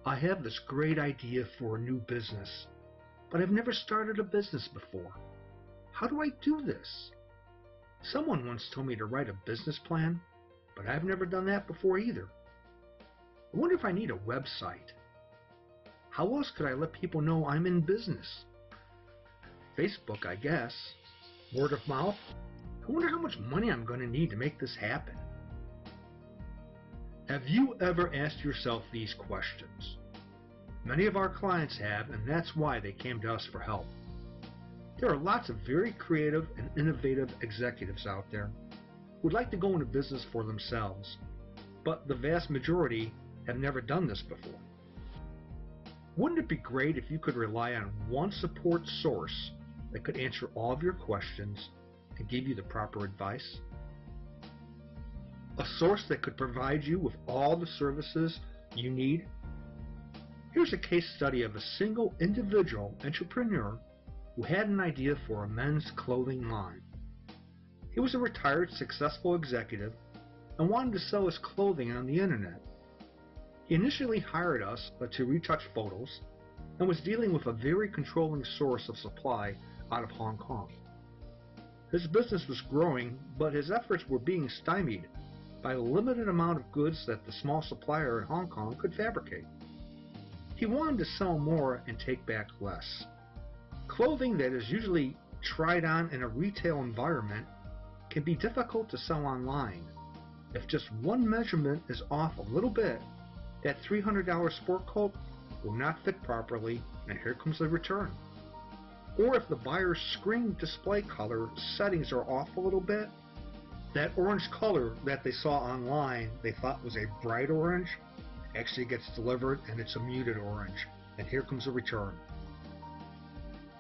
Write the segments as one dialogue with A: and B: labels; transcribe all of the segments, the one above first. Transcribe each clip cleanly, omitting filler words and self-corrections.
A: I have this great idea for a new business, but I've never started a business before. How do I do this? Someone once told me to write a business plan, but I've never done that before either. I wonder if I need a website. How else could I let people know I'm in business? Facebook, I guess. Word of mouth? I wonder how much money I'm going to need to make this happen. Have you ever asked yourself these questions? Many of our clients have, and that's why they came to us for help. There are lots of very creative and innovative executives out there who would like to go into business for themselves, but the vast majority have never done this before. Wouldn't it be great if you could rely on one support source that could answer all of your questions and give you the proper advice? A source that could provide you with all the services you need? Here's a case study of a single individual entrepreneur who had an idea for a men's clothing line. He was a retired, successful executive and wanted to sell his clothing on the internet. He initially hired us to retouch photos and was dealing with a very controlling source of supply out of Hong Kong. His business was growing, but his efforts were being stymied by the limited amount of goods that the small supplier in Hong Kong could fabricate. He wanted to sell more and take back less. Clothing that is usually tried on in a retail environment can be difficult to sell online. If just one measurement is off a little bit, that $300 sport coat will not fit properly, and here comes the return. Or if the buyer's screen display color settings are off a little bit, that orange color that they saw online they thought was a bright orange actually gets delivered and it's a muted orange, and here comes a return.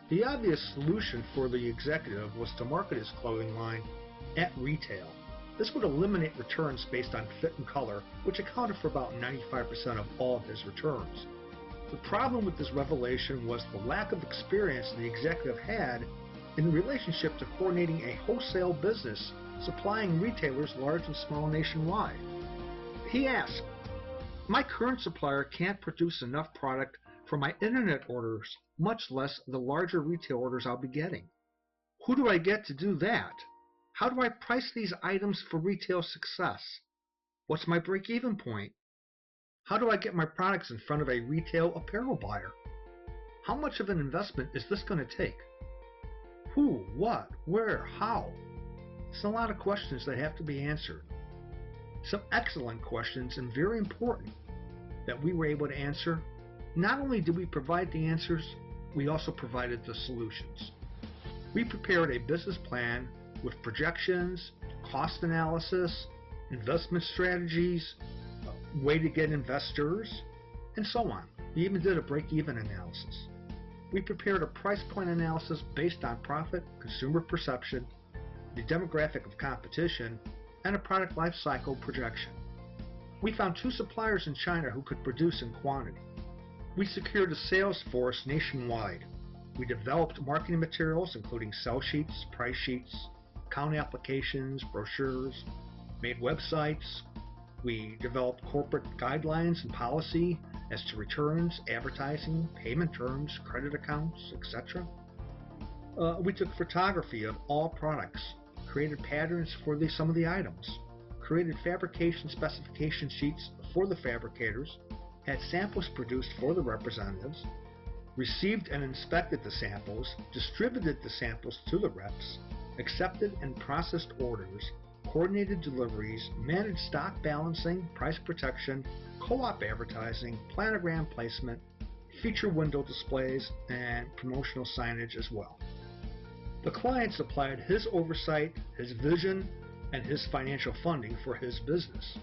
A: The obvious solution for the executive was to market his clothing line at retail. This would eliminate returns based on fit and color, which accounted for about 95% of all of his returns. The problem with this revelation was the lack of experience the executive had in relationship to coordinating a wholesale business supplying retailers large and small nationwide. He asked, "My current supplier can't produce enough product for my internet orders, much less the larger retail orders I'll be getting. Who do I get to do that? How do I price these items for retail success? What's my break-even point? How do I get my products in front of a retail apparel buyer? How much of an investment is this going to take? Who, what, where, how?" It's a lot of questions that have to be answered. Some excellent questions and very important that we were able to answer. Not only did we provide the answers, we also provided the solutions. We prepared a business plan with projections, cost analysis, investment strategies, way to get investors, and so on. We even did a break-even analysis. We prepared a price point analysis based on profit, consumer perception, the demographic of competition, and a product life cycle projection. We found 2 suppliers in China who could produce in quantity. We secured a sales force nationwide. We developed marketing materials including sell sheets, price sheets, account applications, brochures, made websites. We developed corporate guidelines and policy as to returns, advertising, payment terms, credit accounts, etc. We took photography of all products, created patterns for some of the items, created fabrication specification sheets for the fabricators, had samples produced for the representatives, received and inspected the samples, distributed the samples to the reps, accepted and processed orders, coordinated deliveries, managed stock balancing, price protection, co-op advertising, planogram placement, feature window displays, and promotional signage as well. The client supplied his oversight, his vision, and his financial funding for his business.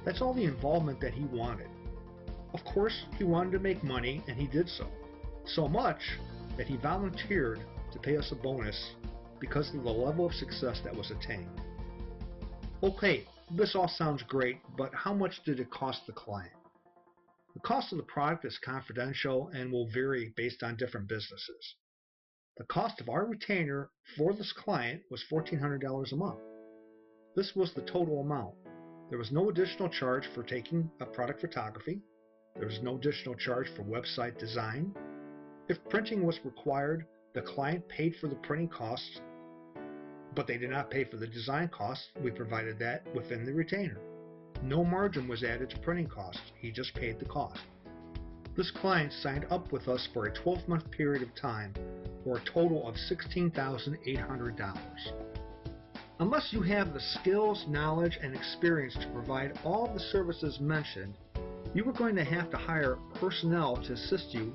A: That's all the involvement that he wanted. Of course, he wanted to make money, and he did so. So much that he volunteered to pay us a bonus because of the level of success that was attained. Okay, this all sounds great, but how much did it cost the client? The cost of the product is confidential and will vary based on different businesses. The cost of our retainer for this client was $1,400 a month. This was the total amount. There was no additional charge for taking a product photography. There was no additional charge for website design. If printing was required, the client paid for the printing costs, but they did not pay for the design costs. We provided that within the retainer. No margin was added to printing costs. He just paid the cost. This client signed up with us for a 12-month period of time for a total of $16,800. Unless you have the skills, knowledge, and experience to provide all the services mentioned, you are going to have to hire personnel to assist you,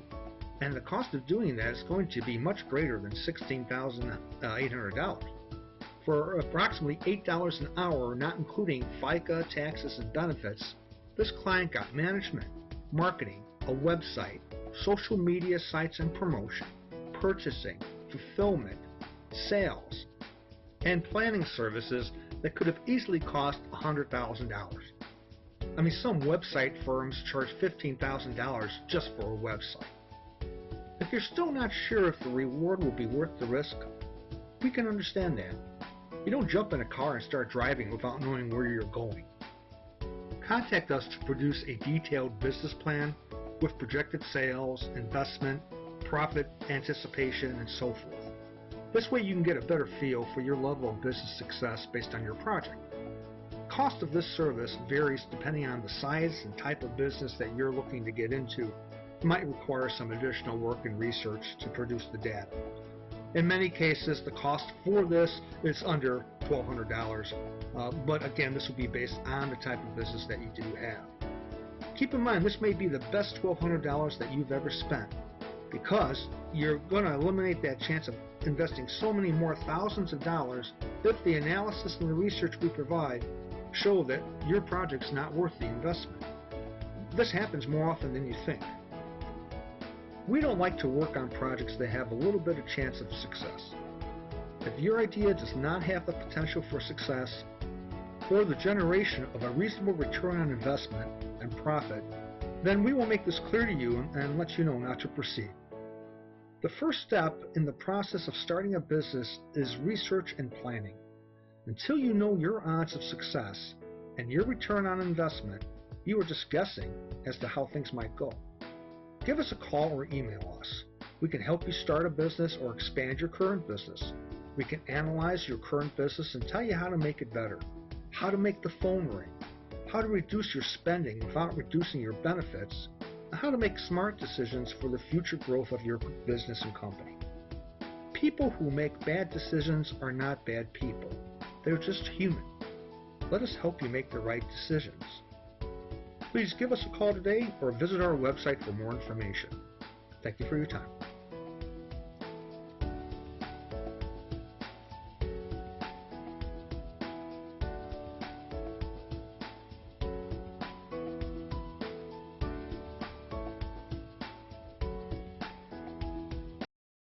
A: and the cost of doing that is going to be much greater than $16,800. For approximately $8 an hour, not including FICA, taxes, and benefits, this client got management, marketing, a website, social media sites and promotion, purchasing, fulfillment, sales, and planning services that could have easily cost $100,000. I mean, some website firms charge $15,000 just for a website. If you're still not sure if the reward will be worth the risk, we can understand that. You don't jump in a car and start driving without knowing where you're going. Contact us to produce a detailed business plan with projected sales, investment, profit anticipation, and so forth. This way you can get a better feel for your level of business success based on your project. The cost of this service varies depending on the size and type of business that you're looking to get into. It might require some additional work and research to produce the data. In many cases, the cost for this is under $1,200, but again, this will be based on the type of business that you do have. Keep in mind, this may be the best $1,200 that you've ever spent, because you're going to eliminate that chance of investing so many more thousands of dollars if the analysis and the research we provide show that your project's not worth the investment. This happens more often than you think. We don't like to work on projects that have a little bit of chance of success. If your idea does not have the potential for success or the generation of a reasonable return on investment and profit, then we will make this clear to you and let you know not to proceed. The first step in the process of starting a business is research and planning. Until you know your odds of success and your return on investment, you are just guessing as to how things might go. Give us a call or email us. We can help you start a business or expand your current business. We can analyze your current business and tell you how to make it better, how to make the phone ring, how to reduce your spending without reducing your benefits, and how to make smart decisions for the future growth of your business and company. People who make bad decisions are not bad people. They're just human. Let us help you make the right decisions. Please give us a call today or visit our website for more information. Thank you for your time.